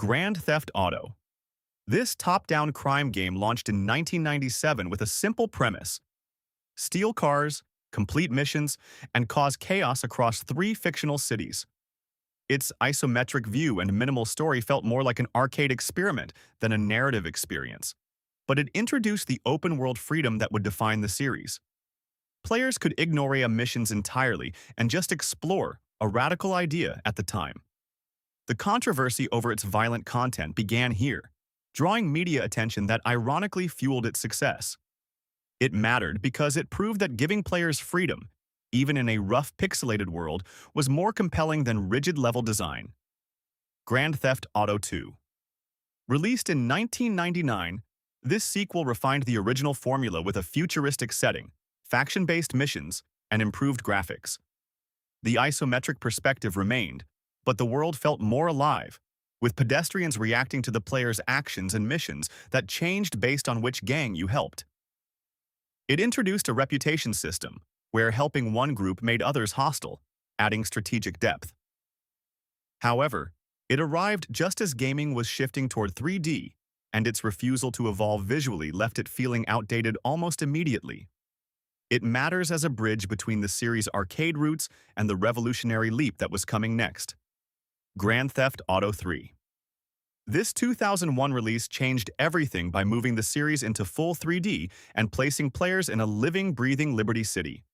Grand Theft Auto. This top-down crime game launched in 1997 with a simple premise: steal cars, complete missions, and cause chaos across three fictional cities. Its isometric view and minimal story felt more like an arcade experiment than a narrative experience, but it introduced the open-world freedom that would define the series. Players could ignore missions entirely and just explore, a radical idea at the time. The controversy over its violent content began here, drawing media attention that ironically fueled its success. It mattered because it proved that giving players freedom, even in a rough pixelated world, was more compelling than rigid level design. Grand Theft Auto 2. Released in 1999, this sequel refined the original formula with a futuristic setting, faction-based missions, and improved graphics. The isometric perspective remained, but the world felt more alive, with pedestrians reacting to the player's actions and missions that changed based on which gang you helped. It introduced a reputation system, where helping one group made others hostile, adding strategic depth. However, it arrived just as gaming was shifting toward 3D, and its refusal to evolve visually left it feeling outdated almost immediately. It matters as a bridge between the series' arcade roots and the revolutionary leap that was coming next. Grand Theft Auto 3. This 2001 release changed everything by moving the series into full 3D and placing players in a living, breathing Liberty City.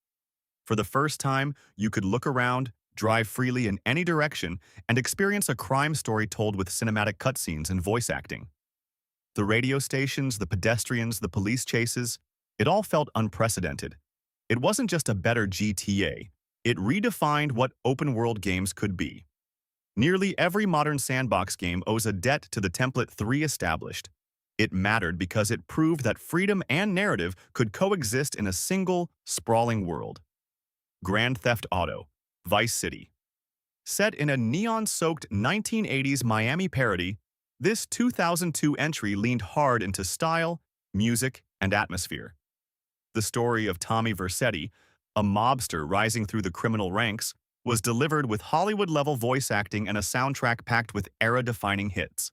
For the first time, you could look around, drive freely in any direction, and experience a crime story told with cinematic cutscenes and voice acting. The radio stations, the pedestrians, the police chases, it all felt unprecedented. It wasn't just a better GTA, it redefined what open-world games could be. Nearly every modern sandbox game owes a debt to the template 3 established. It mattered because it proved that freedom and narrative could coexist in a single, sprawling world. Grand Theft Auto, Vice City. Set in a neon-soaked 1980s Miami parody, this 2002 entry leaned hard into style, music, and atmosphere. The story of Tommy Vercetti, a mobster rising through the criminal ranks, was delivered with Hollywood-level voice acting and a soundtrack packed with era-defining hits.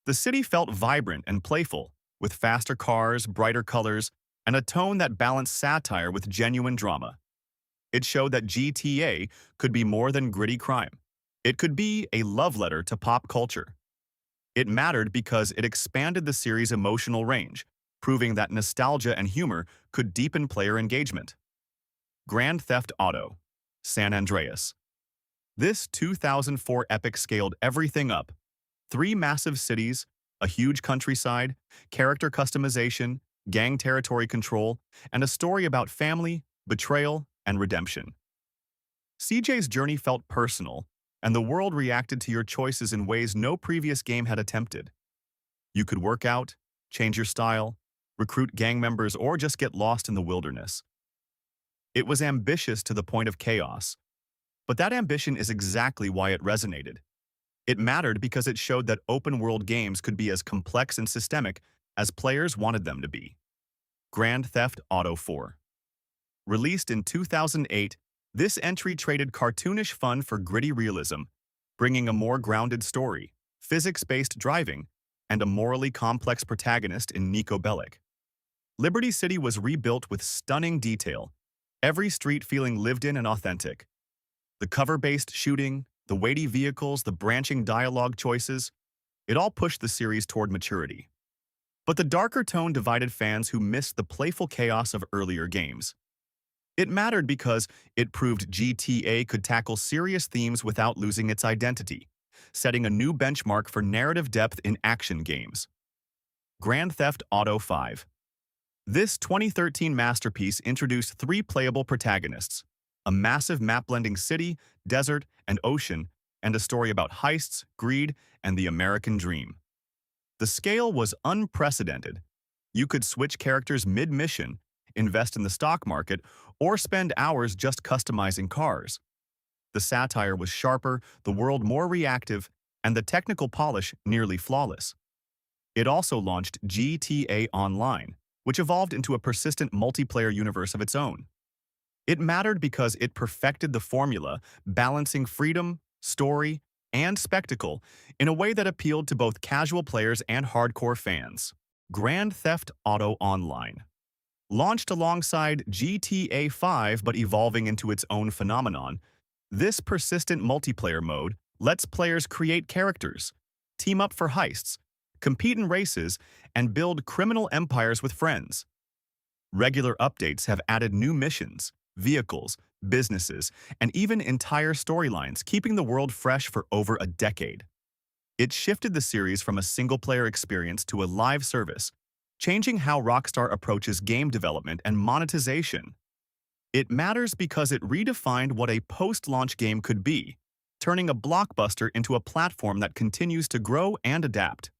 The city felt vibrant and playful, with faster cars, brighter colors, and a tone that balanced satire with genuine drama. It showed that GTA could be more than gritty crime. It could be a love letter to pop culture. It mattered because it expanded the series' emotional range, proving that nostalgia and humor could deepen player engagement. Grand Theft Auto, San Andreas. This 2004 epic scaled everything up. 3 massive cities, a huge countryside, character customization, gang territory control, and a story about family, betrayal, and redemption. CJ's journey felt personal, and the world reacted to your choices in ways no previous game had attempted. You could work out, change your style, recruit gang members, or just get lost in the wilderness. It was ambitious to the point of chaos, but that ambition is exactly why it resonated. It mattered because it showed that open-world games could be as complex and systemic as players wanted them to be. Grand Theft Auto 4. Released in 2008, this entry traded cartoonish fun for gritty realism, bringing a more grounded story, physics-based driving, and a morally complex protagonist in Nico Bellic. Liberty City was rebuilt with stunning detail, every street feeling lived in and authentic. The cover-based shooting, the weighty vehicles, the branching dialogue choices, it all pushed the series toward maturity. But the darker tone divided fans who missed the playful chaos of earlier games. It mattered because it proved GTA could tackle serious themes without losing its identity, setting a new benchmark for narrative depth in action games. Grand Theft Auto 5. This 2013 masterpiece introduced 3 playable protagonists, a massive map-blending city, desert, and ocean, and a story about heists, greed, and the American dream. The scale was unprecedented. You could switch characters mid-mission, invest in the stock market, or spend hours just customizing cars. The satire was sharper, the world more reactive, and the technical polish nearly flawless. It also launched GTA Online, which evolved into a persistent multiplayer universe of its own. It mattered because it perfected the formula, balancing freedom, story, and spectacle in a way that appealed to both casual players and hardcore fans. Grand Theft Auto Online. Launched alongside GTA 5 but evolving into its own phenomenon, this persistent multiplayer mode lets players create characters, team up for heists, compete in races, and build criminal empires with friends. Regular updates have added new missions, vehicles, businesses, and even entire storylines, keeping the world fresh for over a decade. It shifted the series from a single-player experience to a live service, changing how Rockstar approaches game development and monetization. It matters because it redefined what a post-launch game could be, turning a blockbuster into a platform that continues to grow and adapt.